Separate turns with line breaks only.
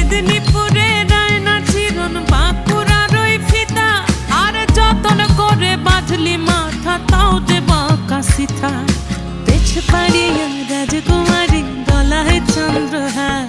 মেদিনীপুরে রায়না চিরন বাঁকুড়ার ওই ফিতা, আর যতন করে বাঁধলি মাথা তাও যে বাঁকা সিথা। পেছ পাড়িয়া রাজকুমারী গলায় চন্দ্রহার,